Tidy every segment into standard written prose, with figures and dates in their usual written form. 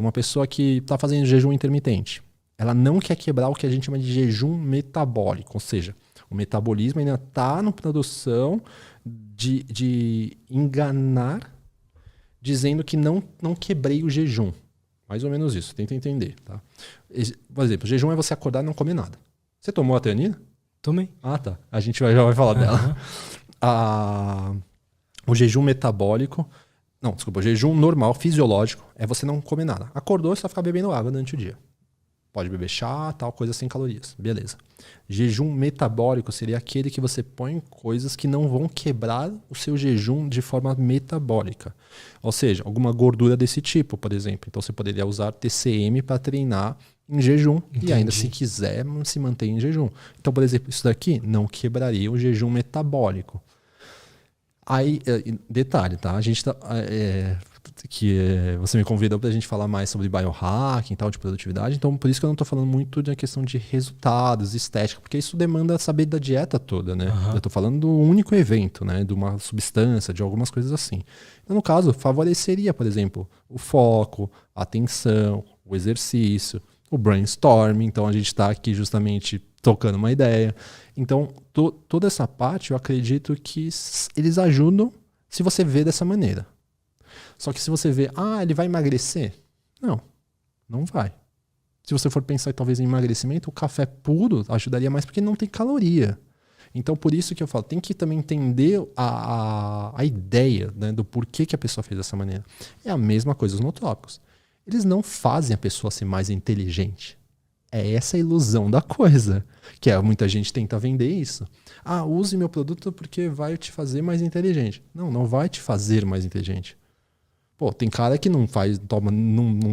uma pessoa que está fazendo jejum intermitente, ela não quer quebrar o que a gente chama de jejum metabólico, ou seja, o metabolismo ainda está na produção de enganar, dizendo que não quebrei o jejum. Mais ou menos isso, tenta entender. Tá? Por exemplo, jejum é você acordar e não comer nada. Você tomou a teanina? Tomei. Ah, tá. A gente já vai falar dela. O jejum metabólico... Não, desculpa. O jejum normal, fisiológico, é você não comer nada. Acordou, você vai ficar bebendo água durante o dia. Pode beber chá, tal, coisa sem calorias. Beleza. Jejum metabólico seria aquele que você põe coisas que não vão quebrar o seu jejum de forma metabólica. Ou seja, alguma gordura desse tipo, por exemplo. Então você poderia usar TCM para treinar em jejum. Entendi. E ainda, se quiser, se manter em jejum. Então, por exemplo, isso daqui não quebraria o jejum metabólico. Aí, detalhe, tá? A gente tá, você me convidou pra gente falar mais sobre biohacking e tal, de produtividade, então por isso que eu não tô falando muito da questão de resultados, estética, porque isso demanda saber da dieta toda, né? Eu tô falando do único evento, né? De uma substância, de algumas coisas assim. Então, no caso, favoreceria, por exemplo, o foco, a atenção, o exercício, o brainstorming. Então, a gente tá aqui justamente tocando uma ideia. Então, toda essa parte, eu acredito que eles ajudam se você vê dessa maneira. Só que se você vê, ele vai emagrecer? Não vai. Se você for pensar talvez em emagrecimento, o café puro ajudaria mais porque não tem caloria. Então, por isso que eu falo, tem que também entender a ideia, né, do porquê que a pessoa fez dessa maneira. É a mesma coisa os nootrópicos. Eles não fazem a pessoa ser mais inteligente. É essa a ilusão da coisa, que muita gente tenta vender isso. Use meu produto porque vai te fazer mais inteligente. Não vai te fazer mais inteligente. Pô, tem cara que não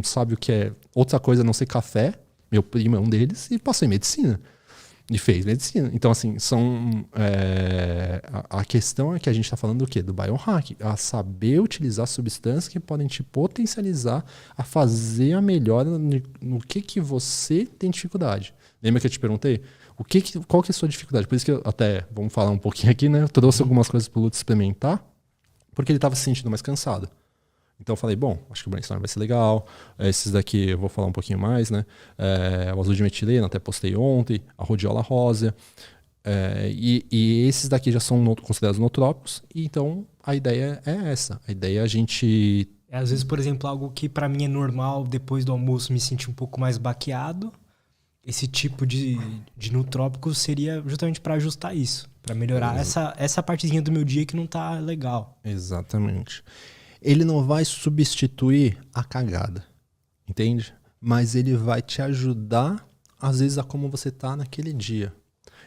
sabe o que é outra coisa a não ser café. Meu primo é um deles e passou em medicina. E fez medicina. Então, assim, a questão é que a gente está falando do quê? Do biohack. A saber utilizar substâncias que podem te potencializar a fazer a melhora no que você tem dificuldade. Lembra que eu te perguntei? Qual que é a sua dificuldade? Por isso que vamos falar um pouquinho aqui, né? Eu trouxe algumas coisas para o Lutz experimentar, porque ele estava se sentindo mais cansado. Então eu falei, acho que o brainstorm vai ser legal. Esses daqui eu vou falar um pouquinho mais, né? O azul de metileno, até postei ontem. A rhodiola rosa. E esses daqui já são considerados nootrópicos. E então a ideia é essa. A ideia é a gente... Às vezes, por exemplo, algo que para mim é normal, depois do almoço me sentir um pouco mais baqueado. Esse tipo de nootrópico seria justamente para ajustar isso. Para melhorar essa partezinha do meu dia que não tá legal. Exatamente. Ele não vai substituir a cagada, entende? Mas ele vai te ajudar, às vezes, a como você tá naquele dia.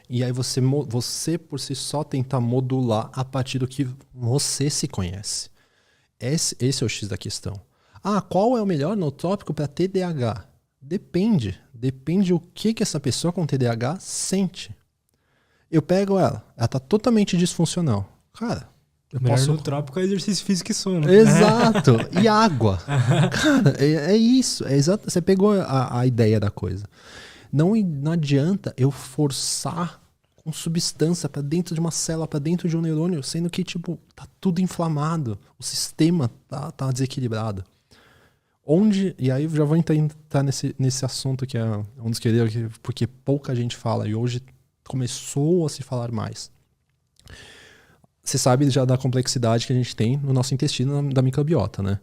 E aí você por si só, tentar modular a partir do que você se conhece. Esse é o X da questão. Qual é o melhor nootópico para TDAH? Depende o que essa pessoa com TDAH sente. Eu pego ela tá totalmente disfuncional. Cara... O melhor nootrópico é exercício físico e sono. Exato. E água. Cara, é isso. Exato. Você pegou a ideia da coisa. Não adianta eu forçar com substância para dentro de uma célula, para dentro de um neurônio, sendo que, tá tudo inflamado. O sistema tá desequilibrado. E aí eu já vou entrar nesse assunto que é um dos queridos, porque pouca gente fala e hoje começou a se falar mais. Você sabe já da complexidade que a gente tem no nosso intestino, da microbiota, né?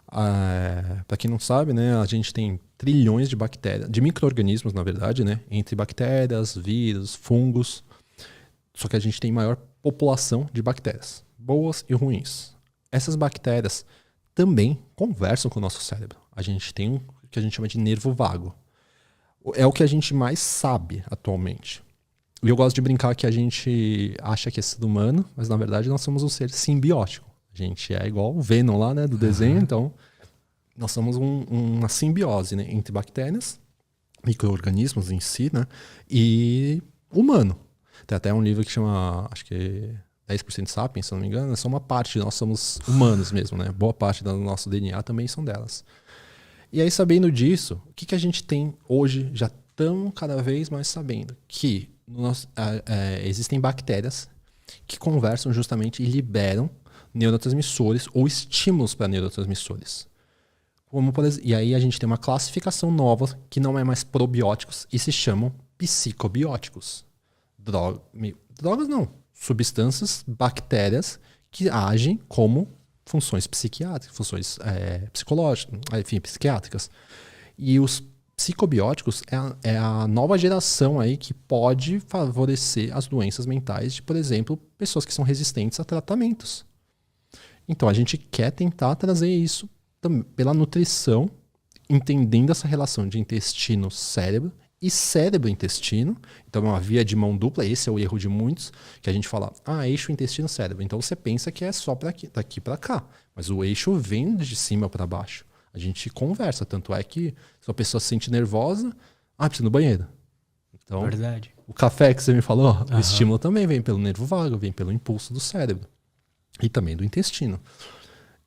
Para quem não sabe, né, a gente tem trilhões de bactérias, de micro-organismos, na verdade, né? Entre bactérias, vírus, fungos. Só que a gente tem maior população de bactérias, boas e ruins. Essas bactérias também conversam com o nosso cérebro. A gente tem o que a gente chama de nervo vago. É o que a gente mais sabe atualmente. E eu gosto de brincar que a gente acha que é ser humano, mas na verdade nós somos um ser simbiótico. A gente é igual o Venom lá, né, do desenho, então nós somos uma simbiose, né, entre bactérias, micro-organismos em si, né, e humano. Tem até um livro que chama, acho que 10% Sapiens, se não me engano, é só uma parte, nós somos humanos mesmo, né, boa parte do nosso DNA também são delas. E aí, sabendo disso, o que a gente tem hoje, já estamos cada vez mais sabendo que existem bactérias que conversam justamente e liberam neurotransmissores ou estímulos para neurotransmissores. E aí a gente tem uma classificação nova que não é mais probióticos e se chamam psicobióticos. Drogas não, substâncias, bactérias que agem como funções psiquiátricas, funções psicológicas, enfim, psiquiátricas. E os psicobióticos é a nova geração aí que pode favorecer as doenças mentais de, por exemplo, pessoas que são resistentes a tratamentos. Então a gente quer tentar trazer isso pela nutrição, entendendo essa relação de intestino-cérebro e cérebro-intestino. Então é uma via de mão dupla, esse é o erro de muitos, que a gente fala, eixo intestino-cérebro. Então você pensa que é só daqui para cá, mas o eixo vem de cima para baixo. A gente conversa, tanto é que se a pessoa se sente nervosa, precisa ir no banheiro. Então, verdade. O café que você me falou, o estímulo também vem pelo nervo vago, vem pelo impulso do cérebro e também do intestino.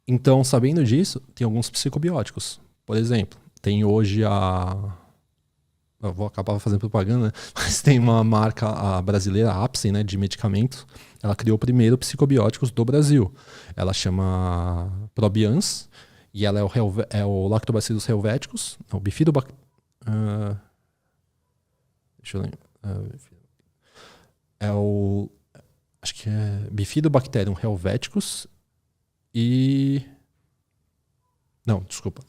Então, sabendo disso, tem alguns psicobióticos. Por exemplo, tem hoje eu vou acabar fazendo propaganda, né? Mas tem uma marca brasileira, a Apsen, né, de medicamentos. Ela criou o primeiro psicobióticos do Brasil. Ela chama Probians e ela é o Lactobacillus helveticus, o deixa eu lembrar. Acho que é Bifidobacterium helveticus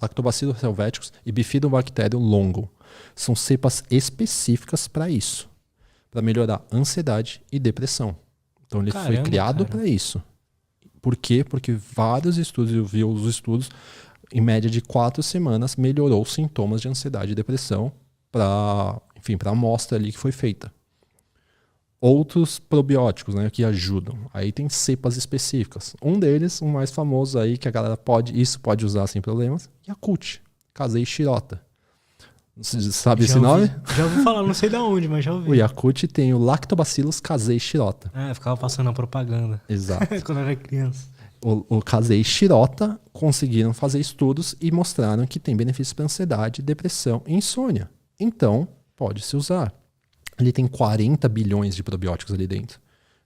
Lactobacillus helveticus e Bifidobacterium longum. São cepas específicas para isso, para melhorar ansiedade e depressão. Então ele foi criado para isso. Por quê? Porque vários estudos, eu vi os estudos, em média de 4 semanas melhorou os sintomas de ansiedade e depressão para a amostra ali que foi feita. Outros probióticos, né, que ajudam. Aí tem cepas específicas. Um deles, o mais famoso aí, que a galera pode usar sem problemas, Yakult, Casei Shirota. Você sabe esse nome? Já ouvi falar, não sei de onde, mas já ouvi. O Yakult tem o Lactobacillus Casei Shirota. Ficava passando a propaganda. Exato. Quando eu era criança. O Casei Shirota conseguiram fazer estudos e mostraram que tem benefícios para ansiedade, depressão e insônia. Então, pode se usar. Ele tem 40 bilhões de probióticos ali dentro.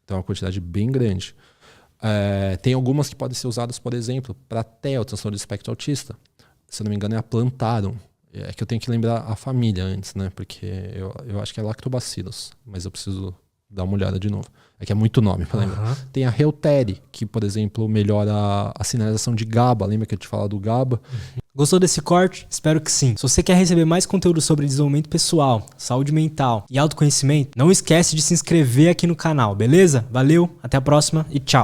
Então é uma quantidade bem grande. Tem algumas que podem ser usadas, por exemplo, para TEA, o transtorno do espectro autista. Se eu não me engano, é a Plantarum. É que eu tenho que lembrar a família antes, né? Porque eu acho que é Lactobacillus, mas eu preciso dar uma olhada de novo. É que é muito nome para lembrar. Tem a Reuteri, que, por exemplo, melhora a sinalização de GABA. Lembra que eu te falei do GABA? Gostou desse corte? Espero que sim. Se você quer receber mais conteúdo sobre desenvolvimento pessoal, saúde mental e autoconhecimento, não esquece de se inscrever aqui no canal, beleza? Valeu, até a próxima e tchau!